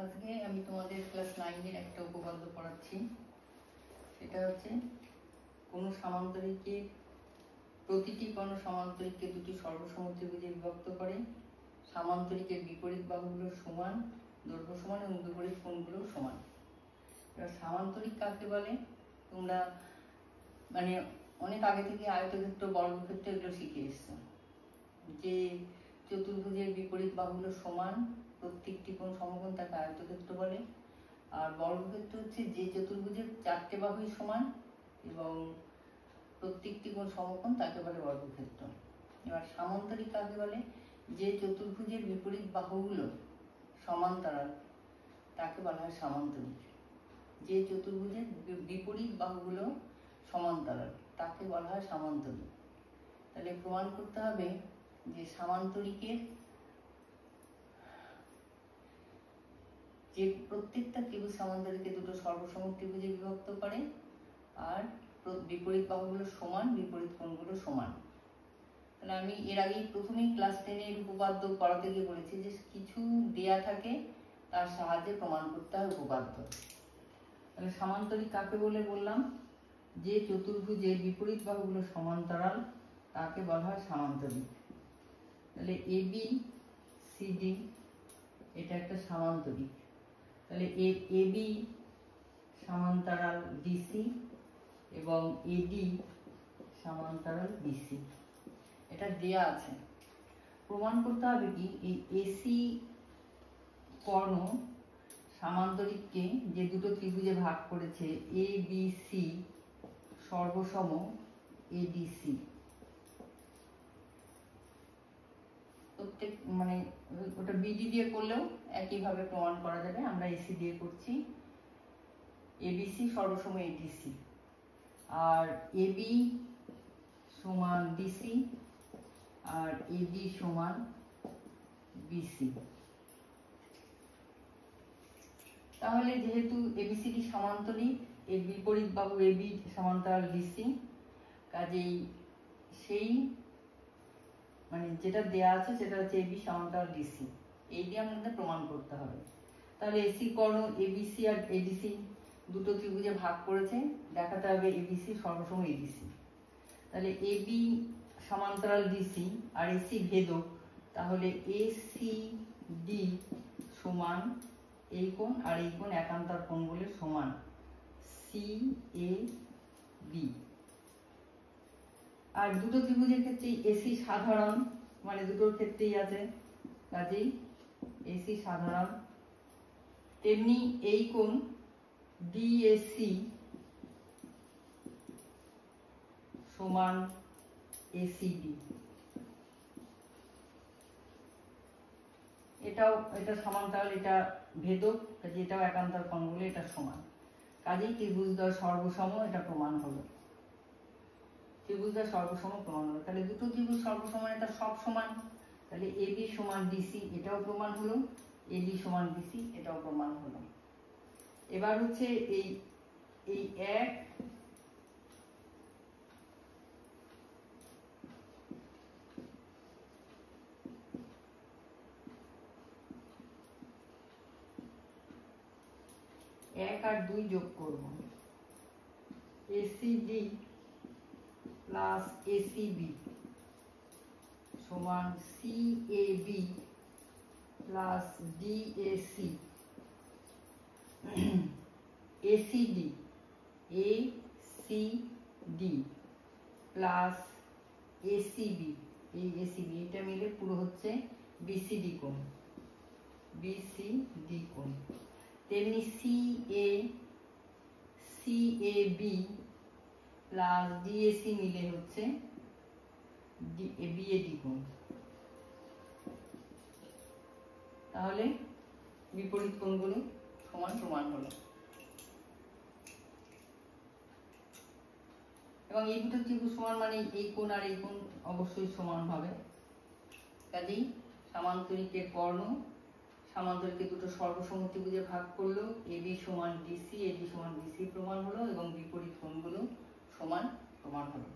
আজকে আমি তোমাদের ক্লাস 9 এর একটা উপপাদ্য পড়াচ্ছি। সেটা হচ্ছে কোনো সামান্তরিকের প্রতিটি কোনো সামান্তরিককে দুটি সর্বসমত্রিভুজে বিভক্ত করে, সামান্তরিকের বিপরীত বাহুগুলো সমান, দৈর্ঘ্য সমান এবং বিপরীত কোণগুলো সমান। এবার সামান্তরিক কাকে বলে তোমরা মানে অনেক আগে থেকে আয়তক্ষেত্র, বর্গক্ষেত্র এগুলো শিখে এসছো। যে চতুর্ভুজের বিপরীত বাহুগুলো সমান, প্রত্যেকটি কোণ সমকোণ তাকে আয়তক্ষেত্র বলে। আর বর্গক্ষেত্র হচ্ছে যে চতুর্ভুজের চারটে বাহুই সমান এবং প্রত্যেকটি কোণ সমকোণ তাকে বলে বর্গক্ষেত্র। এবার সামান্তরিক কাকে বলে? যে চতুর্ভুজের বিপরীত বাহুগুলো সমান্তরাল তাকে বলা হয় সামান্তরিক। যে চতুর্ভুজের বিপরীত বাহুগুলো সমান্তরাল তাকে বলা হয় সামান্তরিক। তাহলে প্রমাণ করতে হবে যে সামান্তরিকের যে প্রত্যেকটা ত্রিভুজ সামান্তরিকে দুটো সর্বসমত্রিভুজে বিভক্ত করে আর বিপরীত বাহুগুলো সমান, বিপরীত কোণগুলো সমান। তাহলে আমি এর আগেই প্রথমেই ক্লাস 10 এর উপপাদ্য পড়াতে গিয়ে বলেছি যে কিছু দেয়া থাকে তার সাহায্যে প্রমাণ করতে হয় উপপাদ্য। তাহলে সামান্তরিক কাকে বলে বললাম? যে চতুর্ভুজের বিপরীত বাহুগুলো সমান্তরাল তাকে বলা হয় সামান্তরিক। তাহলে এবি সিডি এটা একটা সামান্তরিক। তাহলে এবি সমান্তরাল ডিসি এবং এডি সমান্তরাল বিসি, এটা দেয়া আছে। প্রমাণ করতে হবে কি এই এসি কর্ণ সামান্তরিককে যে দুটো ত্রিভুজে ভাগ করেছে এ বি সি সর্বসম এডিসি। প্রত্যেক মানে ওটা বিডি দিয়ে করলেও একইভাবে প্রমাণ করা যাবে। আমরা এসি দিয়ে করছি। এবিসি সর্বসম এডিসি আর এবি সমান ডিসি আর এডি সমান বিসি। তাহলে যেহেতু এবিসিডি সমান্তরিক, এর বিপরীত বাহু এবি সমান্তরাল ডিসি, কাজেই সেই মানে যেটা দেয়া আছে সেটা হচ্ছে এবি সমান্তরাল ডিসি, এই দিয়ে আমাদের প্রমাণ করতে হবে। তাহলে এসি কর্ণ এবিসি আর এডিসি দুটো ত্রিভুজে ভাগ করেছে, দেখাতে হবে এবিসি সর্বসম এডিসি। তাহলে এবি সমান্তরাল ডিসি আর এসি ভেদক, তাহলে এসি ডি সমান এই কোণ আর এই কোণ একান্তর কোণ বলে সমান সি এ বি। আর দুটো ত্রিভুজের ক্ষেত্রে এসি সাধারণ, মানে দুটোর ক্ষেত্রেই আছে, কাজেই এসি সাধারণ। তেমনি এই কোণ ডিএসি সমান এসিডি, এটা সমান্তরাল, এটা ভেদক, কাজে এটাও একান্তর কোণ বলে এটা সমান। কাজেই ত্রিভুজদ্বয় সর্বসম, এটা প্রমাণ হলো। ত্রিভুজদ্বয় সর্বসম প্রমাণ হলো। তাহলে দুটো ত্রিভুজ সর্বসমান, এটা সব সমান, তাহলে এবি সমান ডিসি এটাও প্রমাণ হলো, এডি সমান ডিসি এটাও প্রমাণ হলো। এবার হচ্ছে এই এক আর 2 যোগ করব। এসিডি প্লাস এসিবি সমান CAB plus DAC. ACD ACD plus ACB, এই এসিবি এটা মিলে পুরো হচ্ছে বিসিডি কোণ, বিসিডি কোণ। তেমনি সিএবি প্লাস ডিএসি মিলে হচ্ছে বিএডি কোণ। তাহলে বিপরীত কোণগুলো সমান প্রমাণ হলো। এবং এই দুটো ত্রিভুজ সমান মানে এই কোণ আর এই কোণ অবশ্যই সমান হবে। কাজেই সামান্তরিকের কর্ণ সামান্তরিকে দুটো সর্বসমত্রিভুজে ভাগ করলো, এবি সমান ডিসি, এডি সমান বিসি প্রমাণ হলো এবং বিপরীত কোণগুলো সমান প্রমাণ হলো।